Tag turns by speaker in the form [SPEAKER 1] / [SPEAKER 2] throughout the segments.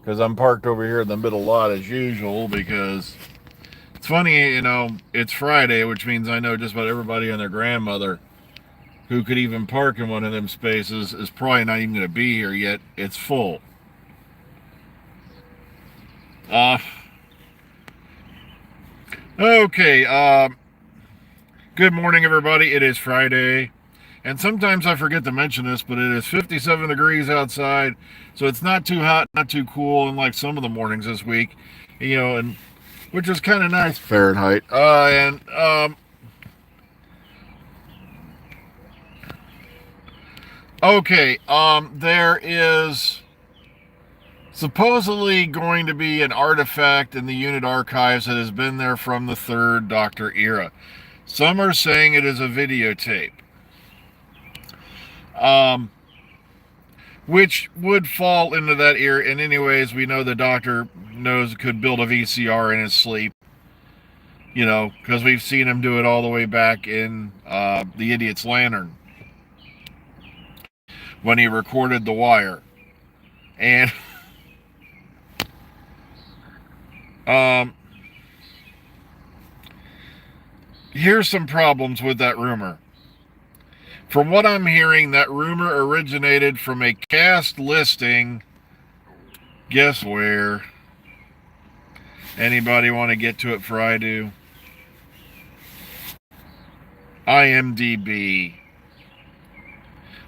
[SPEAKER 1] because I'm parked over here in the middle lot as usual. Because it's funny, it's Friday, which means I know just about everybody and their grandmother who could even park in one of them spaces is probably not even going to be here yet. It's full. Uh, okay. Good morning, everybody. It is Friday. And sometimes I forget to mention this, but it is 57 degrees outside. So it's not too hot, not too cool, unlike some of the mornings this week. And which is kind of nice. Fahrenheit. Okay. There is supposedly going to be an artifact in the unit archives that has been there from the Third Doctor era. Some are saying it is a videotape, which would fall into that era. And anyways, we know the Doctor could build a VCR in his sleep, because we've seen him do it all the way back in The Idiot's Lantern when he recorded The Wire. And here's some problems with that rumor. From what I'm hearing, that rumor originated from a cast listing. Guess where? Anybody want to get to it before I do? IMDb.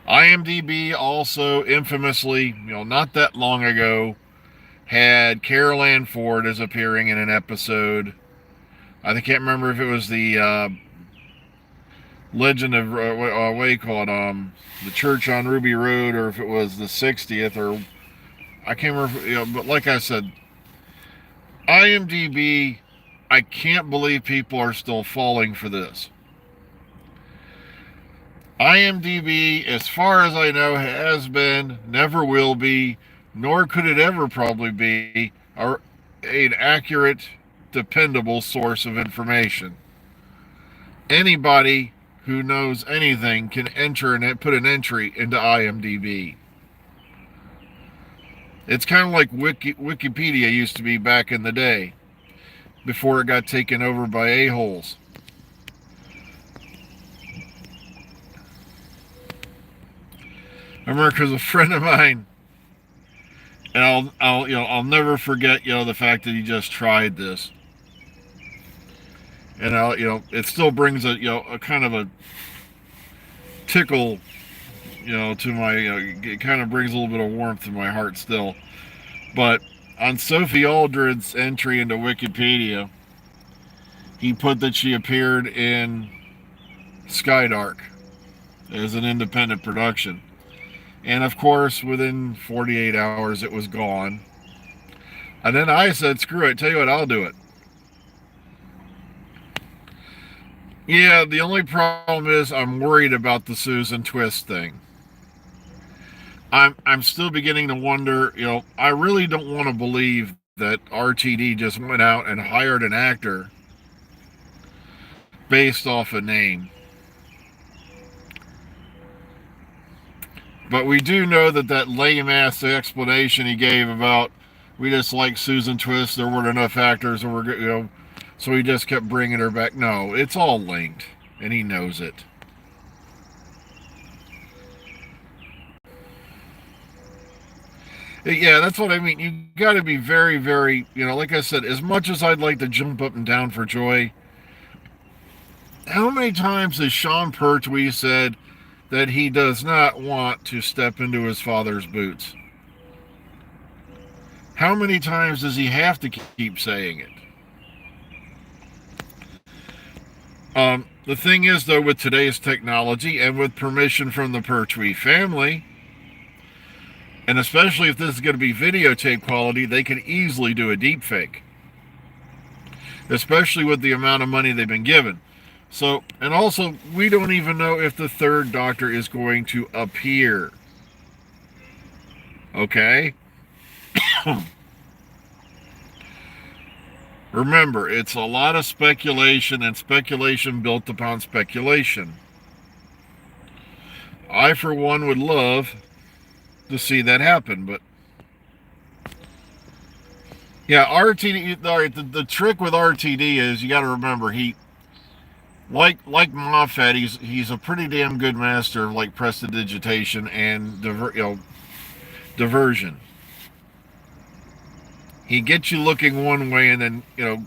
[SPEAKER 1] IMDb also infamously, not that long ago, had Carol Ann Ford as appearing in an episode. I can't remember if it was the Legend of what do you call it? The Church on Ruby Road, or if it was the 60th, or I can't remember. But like I said, IMDb, I can't believe people are still falling for this. IMDb, as far as I know, has been, never will be, nor could it ever probably be, an accurate, dependable source of information. Anybody who knows anything can enter and put an entry into IMDb. It's kind of like Wikipedia used to be back in the day, before it got taken over by a-holes. I remember because a friend of mine, and I'll never forget, the fact that he just tried this. And it still brings a kind of a tickle, to my, it kind of brings a little bit of warmth to my heart still. But on Sophie Aldred's entry into Wikipedia, he put that she appeared in Skydark as an independent production. And of course, within 48 hours, it was gone. And then I said, screw it, tell you what, I'll do it. Yeah, the only problem is I'm worried about the Susan Twist thing. I'm still beginning to wonder, I really don't want to believe that RTD just went out and hired an actor based off a name. But we do know that lame-ass explanation he gave about we just like Susan Twist, there weren't enough actors, and so he just kept bringing her back. No, it's all linked, and he knows it. Yeah, that's what I mean. You got to be very, very, like I said, as much as I'd like to jump up and down for joy, how many times has Sean Pertwee said that he does not want to step into his father's boots? How many times does he have to keep saying it? The thing is, though, with today's technology and with permission from the Pertwee family, and especially if this is going to be videotape quality, they can easily do a deepfake. Especially with the amount of money they've been given. So, and also, we don't even know if the Third Doctor is going to appear. Okay? Remember, it's a lot of speculation, and speculation built upon speculation. I, for one, would love to see that happen, but Yeah, RTD. All right, the trick with RTD is you got to remember like Moffat, he's a pretty damn good master of like prestidigitation and diversion. He gets you looking one way, and then well,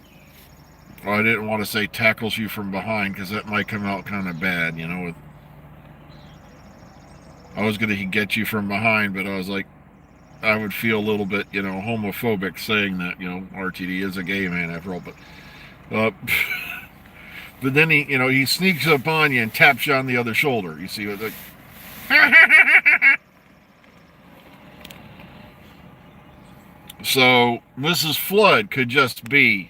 [SPEAKER 1] I didn't want to say tackles you from behind because that might come out kind of bad. I was gonna get you from behind, but I was like, I would feel a little bit homophobic saying that RTD is a gay man after all, uh, but then he sneaks up on you and taps you on the other shoulder. You see what? So Mrs. Flood could just be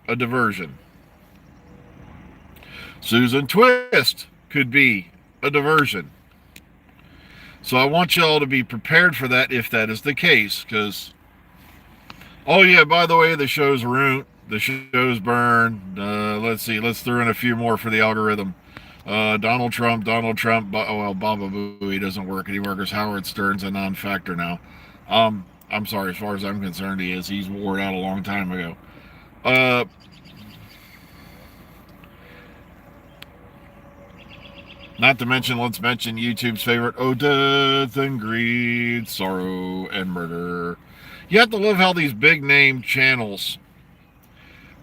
[SPEAKER 1] a diversion. Susan Twist could be a diversion. So I want y'all to be prepared for that if that is the case. Because, oh yeah, by the way, the show's ruined. The show's burned. Let's see. Let's throw in a few more for the algorithm. Donald Trump. Well, Baba Booey doesn't work anymore because Howard Stern's a non-factor now. I'm sorry. As far as I'm concerned, he's worn out a long time ago. Uh, Not to mention, let's mention YouTube's favorite: oh, death and greed, sorrow and murder. You have to love how these big name channels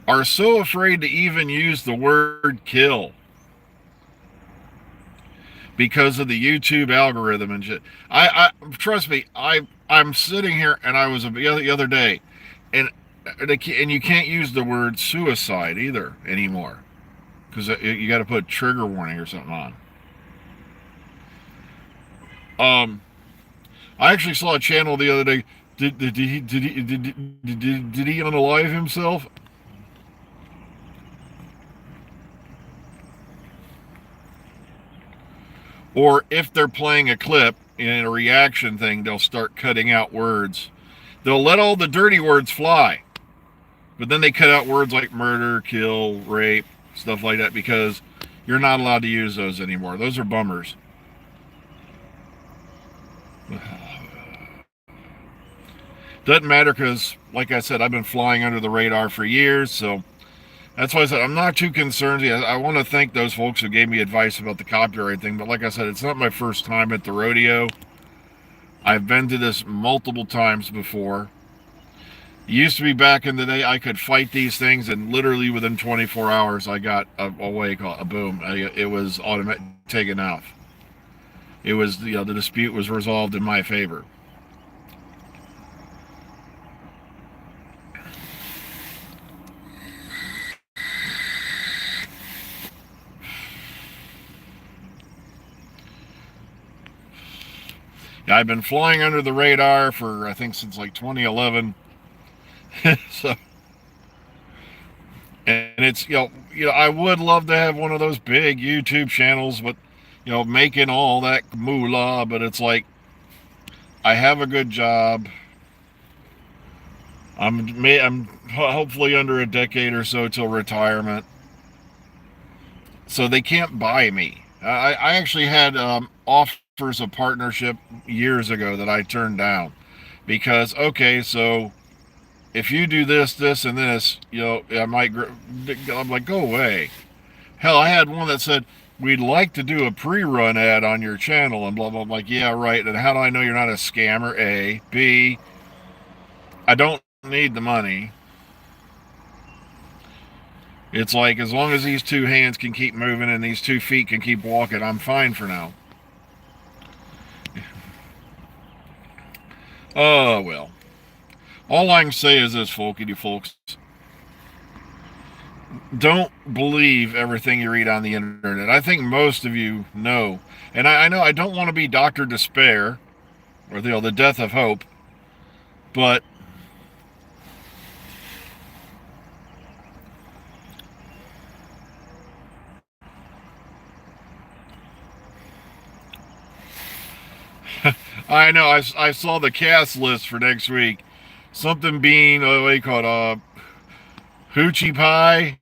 [SPEAKER 1] are so afraid to even use the word kill because of the YouTube algorithm and shit. I trust me. I'm sitting here, and I was the other day, and you can't use the word suicide either anymore because you got to put trigger warning or something on. I actually saw a channel the other day. Did he unalive himself? Or if they're playing a clip in a reaction thing, they'll start cutting out words. They'll let all the dirty words fly, but then they cut out words like murder, kill, rape, stuff like that because you're not allowed to use those anymore. Those are bummers. Doesn't matter because, like I said, I've been flying under the radar for years, so that's why I said I'm not too concerned. I want to thank those folks who gave me advice about the copyright thing, but like I said, it's not my first time at the rodeo. I've been to this multiple times before. It used to be back in the day I could fight these things, and literally within 24 hours I got a boom. It was automatic taken off. It was the dispute was resolved in my favor. I've been flying under the radar for I think since like 2011. So, and it's I would love to have one of those big YouTube channels, but making all that moolah. But it's like I have a good job. I'm hopefully under a decade or so till retirement, so they can't buy me. I actually had offers of partnership years ago that I turned down because okay, so if you do this, this, and this, I might. I'm like, go away. Hell, I had one that said we'd like to do a pre-run ad on your channel and blah blah. I'm like, yeah, right. And how do I know you're not a scammer? A, B. I don't need the money. It's like as long as these two hands can keep moving and these 2 feet can keep walking, I'm fine for now. Oh well. All I can say is this, folks. Don't believe everything you read on the internet. I think most of you know. And I know I don't want to be Dr. Despair or the death of hope, but I know I saw the cast list for next week. Something being what do you call it? Hoochie pie,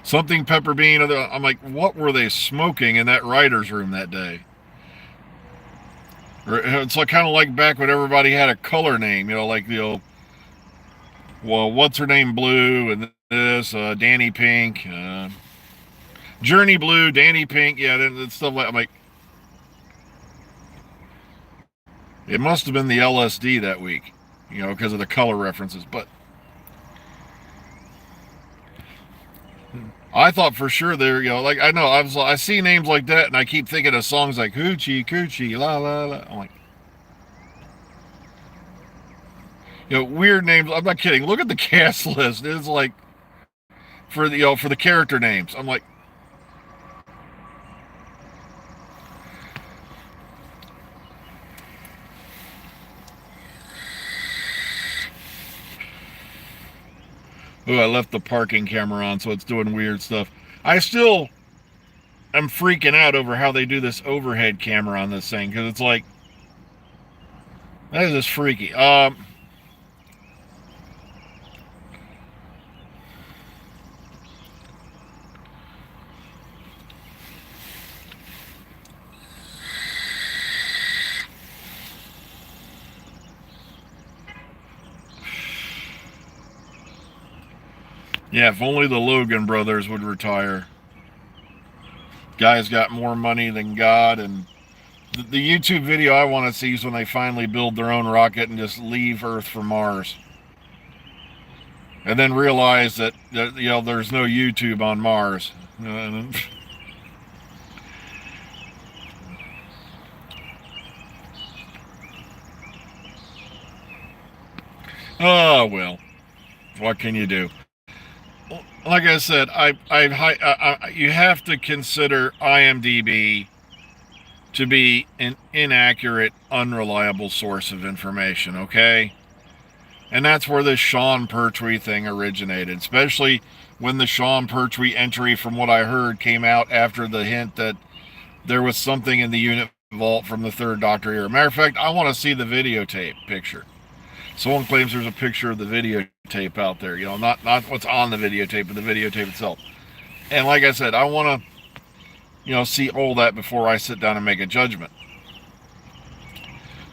[SPEAKER 1] something pepper bean. I'm like, what were they smoking in that writer's room that day? Or it's like kind of like back when everybody had a color name, you know, like the old, well, what's her name, Blue, and this, Danny Pink, Journey Blue, Danny Pink, yeah, that stuff like. I'm like, it must have been the LSD that week, you know, because of the color references. But I thought for sure they're, you know, like I know I see names like that, and I keep thinking of songs like Hoochie Coochie La La La. I'm like, you know, weird names. I'm not kidding. Look at the cast list. It's like for the, you know, for the character names. I'm like, oh, I left the parking camera on, so it's doing weird stuff. I still am freaking out over how they do this overhead camera on this thing because it's like that is just freaky. Yeah, if only the Logan brothers would retire. Guy's got more money than God, and the YouTube video I want to see is when they finally build their own rocket and just leave Earth for Mars, and then realize that, you know, there's no YouTube on Mars. Oh well, what can you do? Like I said, you have to consider IMDb to be an inaccurate, unreliable source of information. Okay, and that's where this Sean Pertwee thing originated, especially when the Sean Pertwee entry, from what I heard, came out after the hint that there was something in the unit vault from the Third Doctor era. Matter of fact, I want to see the videotape picture. Someone claims there's a picture of the videotape out there. You know, not what's on the videotape, but the videotape itself. And like I said, I want to, you know, see all that before I sit down and make a judgment.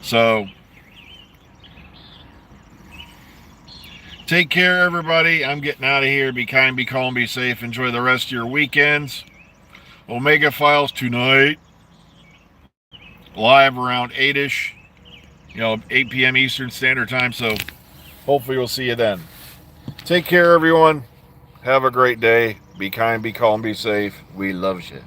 [SPEAKER 1] So, take care, everybody. I'm getting out of here. Be kind, be calm, be safe. Enjoy the rest of your weekends. Omega Files tonight, live around 8ish, you know, 8 p.m. Eastern Standard Time. So, hopefully, we'll see you then. Take care, everyone. Have a great day. Be kind, be calm, be safe. We love you.